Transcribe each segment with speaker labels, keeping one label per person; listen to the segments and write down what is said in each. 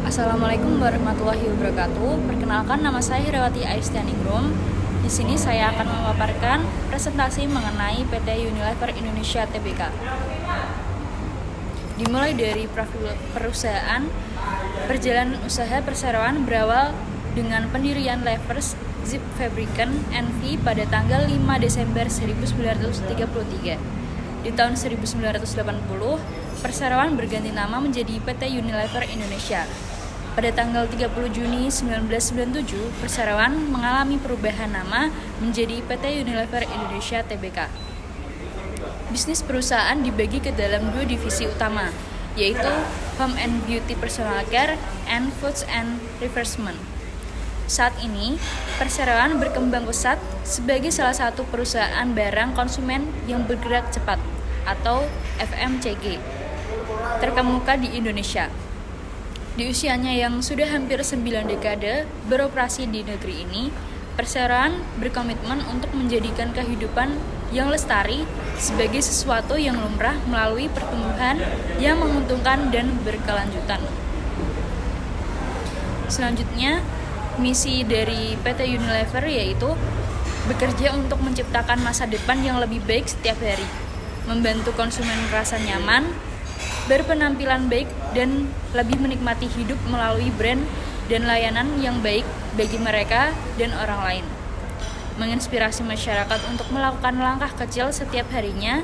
Speaker 1: Assalamualaikum warahmatullahi wabarakatuh. Perkenalkan, nama saya Herawati Aistianingrum. Di sini saya akan memaparkan presentasi mengenai PT Unilever Indonesia Tbk. Dimulai dari profil perusahaan, perjalanan usaha perseroan berawal dengan pendirian Levers Zip Fabricant NV pada tanggal 5 Desember 1933. Di tahun 1980, perseroan berganti nama menjadi PT Unilever Indonesia. Pada tanggal 30 Juni 1997, perseroan mengalami perubahan nama menjadi PT Unilever Indonesia Tbk. Bisnis perusahaan dibagi ke dalam dua divisi utama, yaitu Home and Beauty Personal Care and Foods and Refreshment. Saat ini, perseroan berkembang pesat sebagai salah satu perusahaan barang konsumen yang bergerak cepat atau FMCG terkemuka di Indonesia. Di usianya yang sudah hampir 9 dekade beroperasi di negeri ini, perseroan berkomitmen untuk menjadikan kehidupan yang lestari sebagai sesuatu yang lumrah melalui pertumbuhan yang menguntungkan dan berkelanjutan. Selanjutnya, misi dari PT Unilever yaitu bekerja untuk menciptakan masa depan yang lebih baik setiap hari, membantu konsumen merasa nyaman, berpenampilan baik, dan lebih menikmati hidup melalui brand dan layanan yang baik bagi mereka dan orang lain. Menginspirasi masyarakat untuk melakukan langkah kecil setiap harinya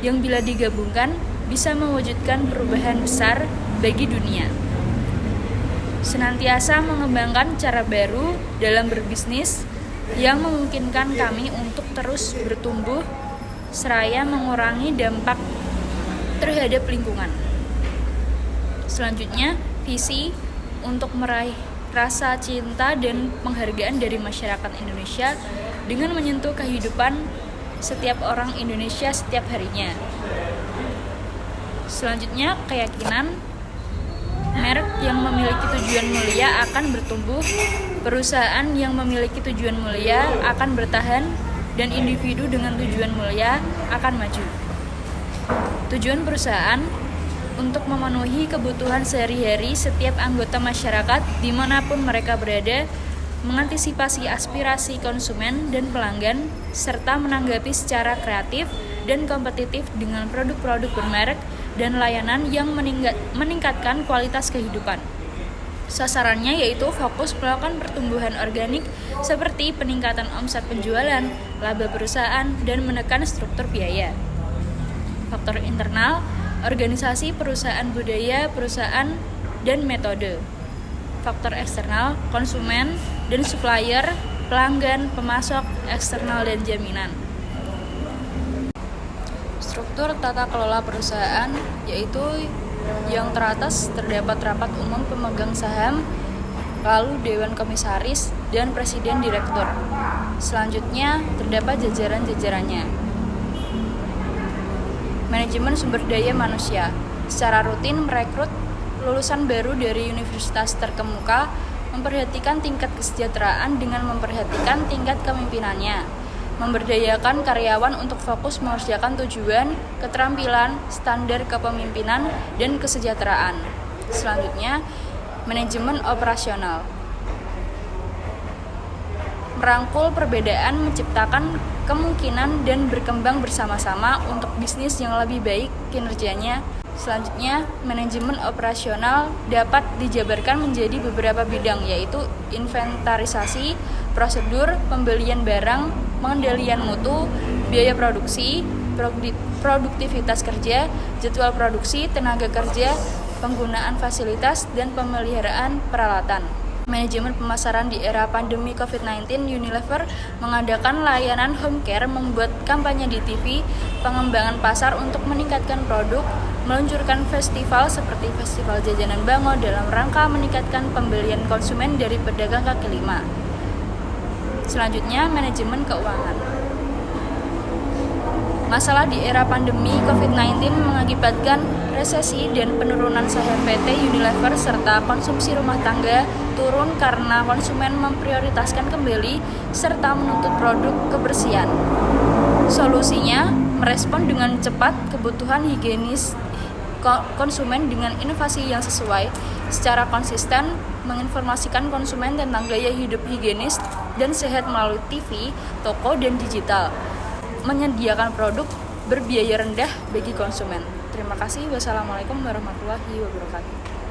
Speaker 1: yang bila digabungkan bisa mewujudkan perubahan besar bagi dunia. Senantiasa mengembangkan cara baru dalam berbisnis yang memungkinkan kami untuk terus bertumbuh seraya mengurangi dampak terhadap lingkungan. Selanjutnya, visi untuk meraih rasa cinta dan penghargaan dari masyarakat Indonesia dengan menyentuh kehidupan setiap orang Indonesia setiap harinya. Selanjutnya, keyakinan merek yang memiliki tujuan mulia akan bertumbuh, perusahaan yang memiliki tujuan mulia akan bertahan, dan individu dengan tujuan mulia akan maju. Tujuan perusahaan untuk memenuhi kebutuhan sehari-hari setiap anggota masyarakat dimanapun mereka berada, mengantisipasi aspirasi konsumen dan pelanggan, serta menanggapi secara kreatif dan kompetitif dengan produk-produk bermerek dan layanan yang meningkatkan kualitas kehidupan. Sasarannya yaitu fokus melakukan pertumbuhan organik seperti peningkatan omset penjualan, laba perusahaan, dan menekan struktur biaya. Faktor internal, organisasi perusahaan, budaya perusahaan, dan metode. Faktor eksternal, konsumen dan supplier, pelanggan, pemasok, eksternal, dan jaminan. Struktur tata kelola perusahaan yaitu yang teratas terdapat rapat umum pemegang saham, lalu dewan komisaris, dan presiden direktur. Selanjutnya terdapat jajaran-jajarannya. Manajemen sumber daya manusia secara rutin merekrut lulusan baru dari universitas terkemuka, memperhatikan tingkat kesejahteraan dengan memperhatikan tingkat kepemimpinannya, memberdayakan karyawan untuk fokus mengerjakan tujuan, keterampilan, standar kepemimpinan, dan kesejahteraan. Selanjutnya, manajemen operasional merangkul perbedaan, menciptakan kemungkinan, dan berkembang bersama-sama untuk bisnis yang lebih baik kinerjanya. Selanjutnya, manajemen operasional dapat dijabarkan menjadi beberapa bidang, yaitu inventarisasi, prosedur, pembelian barang, pengendalian mutu, biaya produksi, produktivitas kerja, jadwal produksi, tenaga kerja, penggunaan fasilitas, dan pemeliharaan peralatan. Manajemen pemasaran di era pandemi COVID-19, Unilever mengadakan layanan home care, membuat kampanye di TV, pengembangan pasar untuk meningkatkan produk, meluncurkan festival seperti Festival Jajanan Bango dalam rangka meningkatkan pembelian konsumen dari pedagang kaki lima. Selanjutnya, manajemen keuangan. Masalah di era pandemi COVID-19 mengakibatkan resesi dan penurunan saham PT Unilever serta konsumsi rumah tangga turun karena konsumen memprioritaskan kembali serta menuntut produk kebersihan. Solusinya, merespon dengan cepat kebutuhan higienis konsumen dengan inovasi yang sesuai, secara konsisten menginformasikan konsumen tentang gaya hidup higienis dan sehat melalui TV, toko, dan digital, menyediakan produk berbiaya rendah bagi konsumen. Terima kasih. Wassalamualaikum warahmatullahi wabarakatuh.